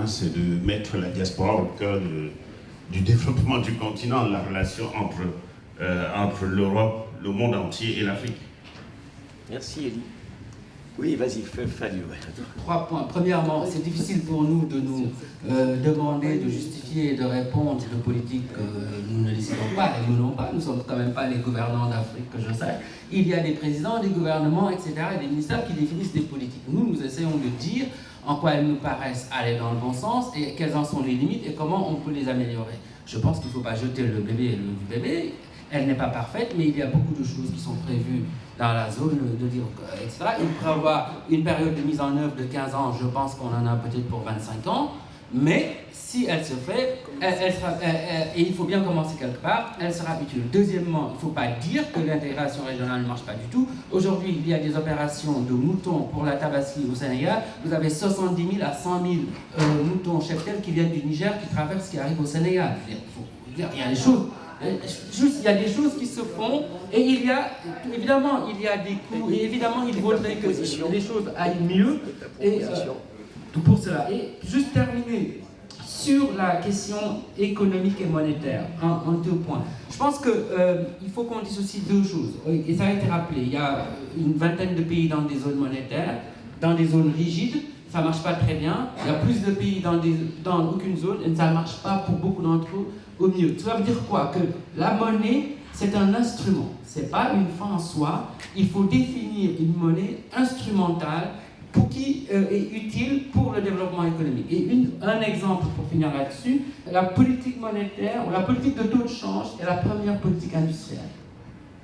C'est de mettre la diaspora au cœur du développement du continent, la relation entre l'Europe, le monde entier et l'Afrique. Merci Elie. Oui, vas-y, Fabio. 3 points. Premièrement, c'est difficile pour nous de nous demander, de justifier et de répondre de politiques que nous ne décidons pas et nous n'avons pas. Nous ne sommes quand même pas les gouvernants d'Afrique, que je sache. Il y a des présidents, des gouvernements, etc., et des ministères qui définissent des politiques. Nous essayons de dire en quoi elles nous paraissent aller dans le bon sens et quelles en sont les limites et comment on peut les améliorer. Je pense qu'il ne faut pas jeter le bébé du bébé. Elle n'est pas parfaite, mais il y a beaucoup de choses qui sont prévues dans la zone de dire, etc. Il prévoit une période de mise en œuvre de 15 ans, je pense qu'on en a peut-être pour 25 ans, mais si elle se fait, et il faut bien commencer quelque part, elle sera utile. Deuxièmement, il ne faut pas dire que l'intégration régionale ne marche pas du tout. Aujourd'hui, il y a des opérations de moutons pour la tabasserie au Sénégal. Vous avez 70 000 à 100 000 moutons cheptels qui viennent du Niger, qui traversent, qui arrivent au Sénégal. Il y a des choses. Juste, il y a des choses qui se font et évidemment il y a des coûts et évidemment il faudrait que les choses aillent mieux et pour cela. Et juste terminer sur la question économique et monétaire en 2 points. Je pense qu'il faut qu'on dise aussi 2 choses et ça a été rappelé. Il y a une vingtaine de pays dans des zones monétaires, dans des zones rigides. Ça ne marche pas très bien. Il y a plus de pays dans aucune zone et ça ne marche pas pour beaucoup d'entre eux au mieux. Ça veut dire quoi? Que la monnaie, c'est un instrument. Ce n'est pas une fin en soi. Il faut définir une monnaie instrumentale qui est utile pour le développement économique. Et un exemple pour finir là-dessus, la politique monétaire ou la politique de taux de change est la première politique industrielle.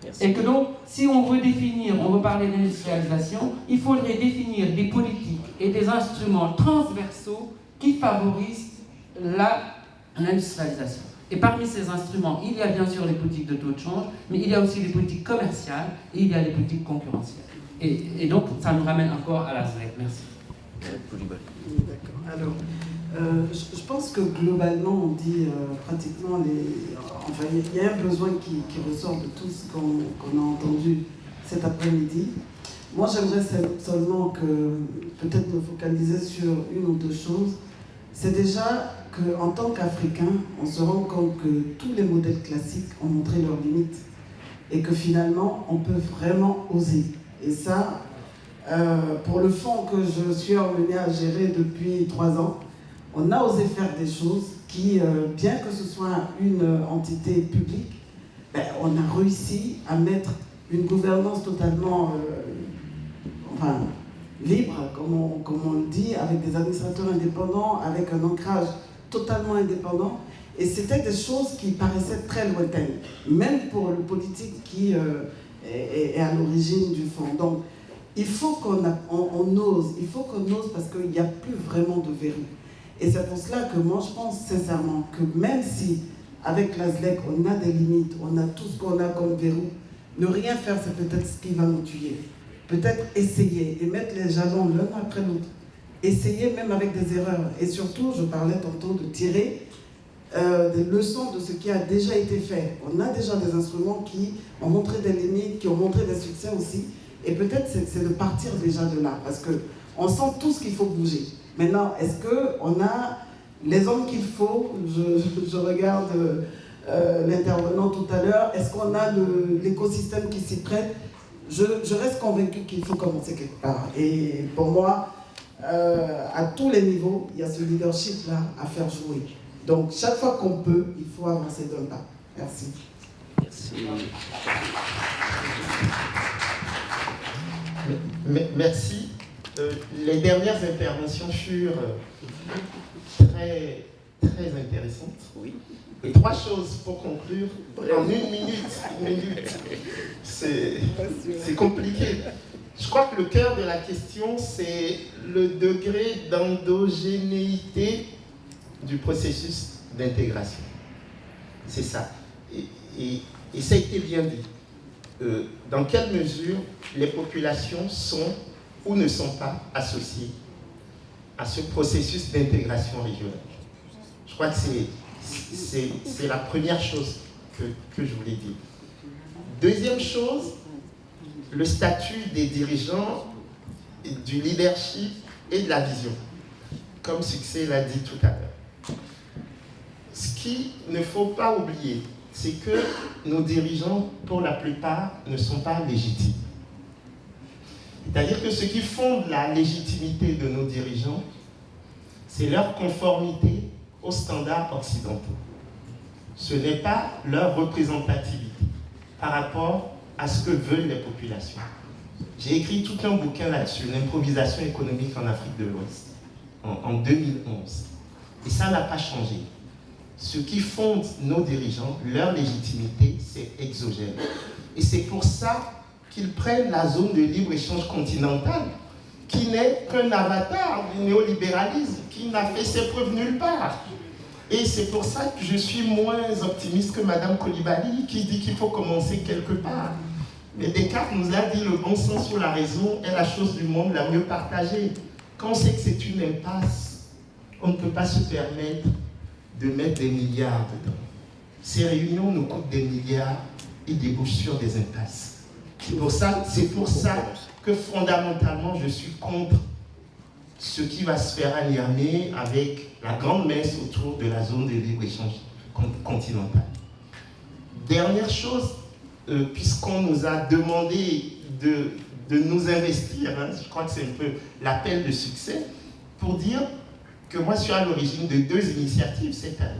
Merci. Et que donc, si on veut parler d'industrialisation, il faudrait définir des politiques et des instruments transversaux qui favorisent l'industrialisation. Et parmi ces instruments, il y a bien sûr les politiques de taux de change, mais il y a aussi les politiques commerciales et il y a les politiques concurrentielles. Et donc, ça nous ramène encore à la SLEC. Merci. D'accord. Alors, je pense que globalement, on dit pratiquement enfin, il y a un besoin qui ressort de tout ce qu'on a entendu cet après-midi. Moi, j'aimerais seulement peut-être me focaliser sur une ou 2 choses. C'est déjà qu'en tant qu'Africains, on se rend compte que tous les modèles classiques ont montré leurs limites et que finalement, on peut vraiment oser. Et ça, pour le fonds que je suis emmenée à gérer depuis 3 ans, on a osé faire des choses qui, bien que ce soit une entité publique, on a réussi à mettre une gouvernance totalement libre, comme on le dit, avec des administrateurs indépendants, avec un ancrage totalement indépendant. Et c'était des choses qui paraissaient très lointaines, même pour le politique qui est à l'origine du fonds. Donc, il faut qu'on ose, parce qu'il n'y a plus vraiment de verrou. Et c'est pour cela que moi, je pense sincèrement que même si, avec la SLEC, on a des limites, on a tout ce qu'on a comme verrou, ne rien faire, c'est peut-être ce qui va nous tuer. Peut-être essayer et mettre les jalons l'un après l'autre. Essayer même avec des erreurs. Et surtout, je parlais tantôt de tirer des leçons de ce qui a déjà été fait. On a déjà des instruments qui ont montré des limites, qui ont montré des succès aussi. Et peut-être c'est de partir déjà de là. Parce qu'on sent tous qu'il faut bouger. Maintenant, est-ce qu'on a les hommes qu'il faut? Je regarde l'intervenant tout à l'heure. Est-ce qu'on a l'écosystème qui s'y prête? Je reste convaincu qu'il faut commencer quelque part. Et pour moi, à tous les niveaux, il y a ce leadership-là à faire jouer. Donc, chaque fois qu'on peut, il faut avancer d'un pas. Merci. Merci. Merci. Les dernières interventions furent très, très intéressantes. Oui. Et 3 choses pour conclure. En une minute, c'est compliqué. Je crois que le cœur de la question, c'est le degré d'endogénéité du processus d'intégration. C'est ça. Et ça a été bien dit. Dans quelle mesure les populations sont ou ne sont pas associées à ce processus d'intégration régionale. Je crois que c'est la première chose que je voulais dire. Deuxième chose, le statut des dirigeants, du leadership et de la vision. Comme Succès l'a dit tout à l'heure. Ce qu'il ne faut pas oublier, c'est que nos dirigeants, pour la plupart, ne sont pas légitimes. C'est-à-dire que ce qui fonde la légitimité de nos dirigeants, c'est leur conformité aux standards occidentaux. Ce n'est pas leur représentativité par rapport à ce que veulent les populations. J'ai écrit tout un bouquin là-dessus, l'improvisation économique en Afrique de l'Ouest, en 2011. Et ça n'a pas changé. Ce qui fonde nos dirigeants, leur légitimité, c'est exogène. Et c'est pour ça qu'ils prennent la zone de libre-échange continentale, qui n'est qu'un avatar du néolibéralisme, qui n'a fait ses preuves nulle part. Et c'est pour ça que je suis moins optimiste que Mme Coulibaly, qui dit qu'il faut commencer quelque part. Mais Descartes nous a dit le bon sens ou la raison est la chose du monde la mieux partagée. Quand on sait que c'est une impasse, on ne peut pas se permettre de mettre des milliards dedans. Ces réunions nous coûtent des milliards et débouchent sur des impasses. C'est pour ça que fondamentalement je suis contre ce qui va se faire à Niamey avec la grande messe autour de la zone de libre-échange continentale. Dernière chose, puisqu'on nous a demandé de nous investir, hein, je crois que c'est un peu l'appel de Succès, pour dire que moi je suis à l'origine de 2 initiatives cette année.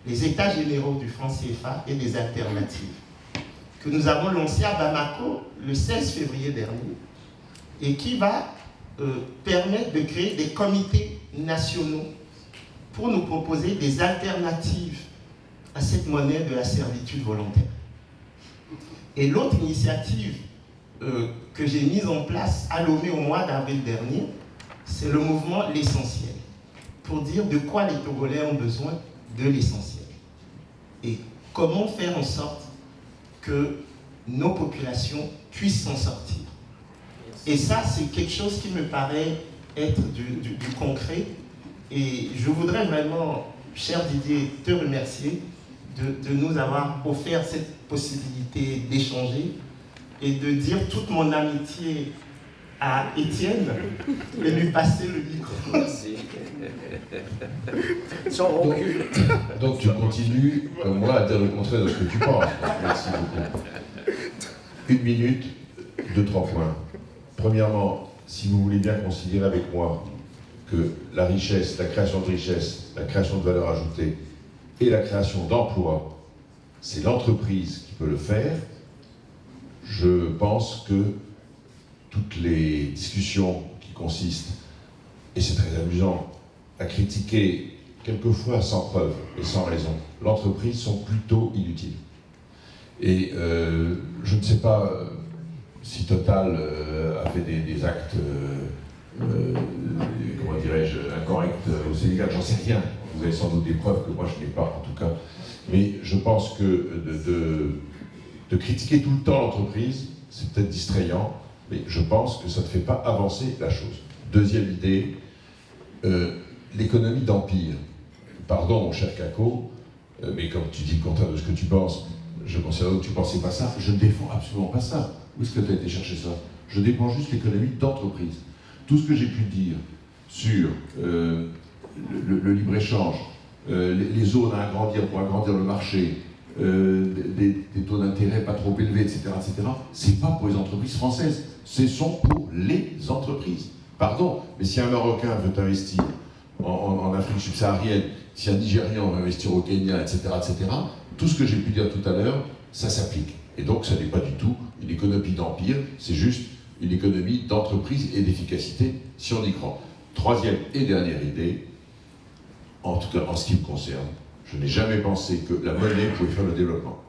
Les États généraux du franc CFA et des alternatives, que nous avons lancé à Bamako le 16 février dernier, et qui va permettre de créer des comités nationaux pour nous proposer des alternatives à cette monnaie de la servitude volontaire. Et l'autre initiative que j'ai mise en place à Lomé au mois d'avril dernier, c'est le mouvement L'Essentiel, pour dire de quoi les Togolais ont besoin de l'essentiel. Et comment faire en sorte que nos populations puissent s'en sortir. Et ça, c'est quelque chose qui me paraît être du concret. Et je voudrais vraiment, cher Didier, te remercier de nous avoir offert cette possibilité d'échanger et de dire toute mon amitié à Étienne et lui passer le micro. Merci. Sans recul. Donc tu continues, comme moi, à dire le contraire de ce que tu penses. Merci beaucoup. 1 minute, 2-3 points. Premièrement, si vous voulez bien considérer avec moi que la richesse, la création de richesse, la création de valeur ajoutée et la création d'emplois, c'est l'entreprise qui peut le faire, je pense que toutes les discussions qui consistent, et c'est très amusant, à critiquer, quelquefois sans preuve et sans raison, l'entreprise sont plutôt inutiles. Et je ne sais pas si Total a fait des actes, comment dirais-je, incorrects au Sénégal, j'en sais rien. Vous avez sans doute des preuves que moi je n'ai pas, en tout cas. Mais je pense que de critiquer tout le temps l'entreprise, c'est peut-être distrayant, mais je pense que ça ne fait pas avancer la chose. Deuxième idée, l'économie d'empire. Pardon, mon cher Kako, mais comme tu dis le contraire de ce que tu penses, je considère que tu ne pensais pas ça. Je ne défends absolument pas ça. Où est-ce que tu as été chercher ça? Je défends juste l'économie d'entreprise. Tout ce que j'ai pu dire sur le libre-échange, les zones à agrandir pour agrandir le marché, des taux d'intérêt pas trop élevés, etc., c'est pas pour les entreprises françaises, ce sont pour les entreprises. Pardon, mais si un Marocain veut investir en Afrique subsaharienne, si un Nigérian veut investir au Kenya, etc., tout ce que j'ai pu dire tout à l'heure, ça s'applique. Et donc, ça n'est pas du tout une économie d'empire, c'est juste une économie d'entreprise et d'efficacité, si on y croit. Troisième et dernière idée, en tout cas en ce qui me concerne, je n'ai jamais pensé que la monnaie pouvait faire le développement.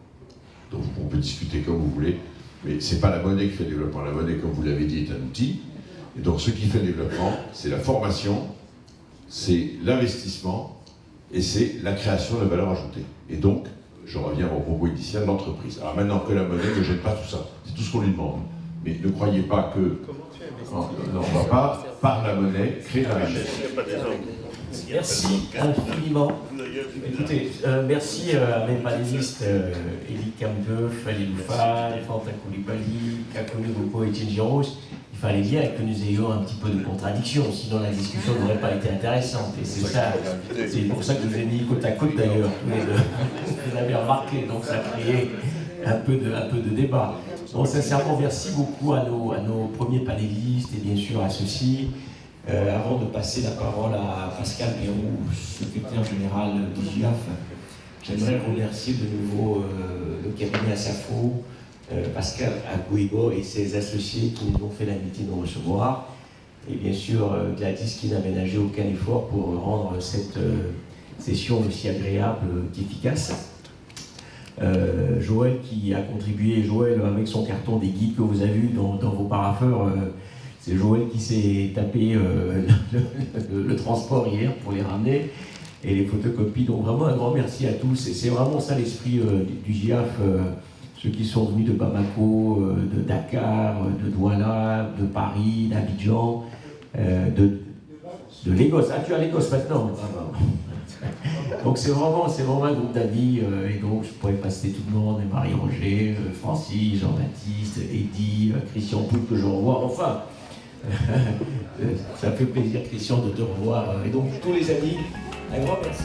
Donc, on peut discuter comme vous voulez. Mais ce n'est pas la monnaie qui fait le développement. La monnaie, comme vous l'avez dit, est un outil. Et donc ce qui fait le développement, c'est la formation, c'est l'investissement et c'est la création de valeur ajoutée. Et donc, je reviens au propos initial, l'entreprise. Alors maintenant que la monnaie ne gêne pas tout ça, c'est tout ce qu'on lui demande. Mais ne croyez pas que on ne va pas, par la monnaie, créer de la richesse. Merci infiniment. Écoutez, merci à mes panélistes, Elie Kamdeuf, Ali Loufa, Fanta Koulibaly, Kakone Boko et Tchengiros. Il fallait bien que nous ayons un petit peu de contradiction, sinon la discussion n'aurait pas été intéressante. Et c'est ça, c'est pour ça que je vous ai mis côte à côte d'ailleurs, tous les deux. Vous l'avez remarqué, donc ça a créé un peu de débat. Donc sincèrement, merci beaucoup à nos premiers panélistes et bien sûr à ceux-ci. Avant de passer la parole à Pascal Pérou, secrétaire général du GIAF, j'aimerais remercier de nouveau le cabinet Assafo, Pascal Agouigo et ses associés qui nous ont fait l'amitié de nous recevoir, et bien sûr Gladys qui n'a ménagé aucun effort pour rendre cette session aussi agréable qu'efficace. Joël qui a contribué, Joël avec son carton des guides que vous avez vu dans vos parapheurs, c'est Joël qui s'est tapé le transport hier pour les ramener et les photocopies. Donc vraiment un grand merci à tous. Et c'est vraiment ça l'esprit du GIAF. Ceux qui sont venus de Bamako, de Dakar, de Douala, de Paris, d'Abidjan, de Lagos. Ah, tu es à Lagos maintenant. Donc c'est vraiment un groupe d'amis. Et donc je pourrais passer tout le monde. Marie-Roger, Francis, Jean-Baptiste, Eddy, Christian Poulle que je revois. Enfin, ça fait plaisir, Christian, de te revoir. Et donc, tous les amis, un grand merci.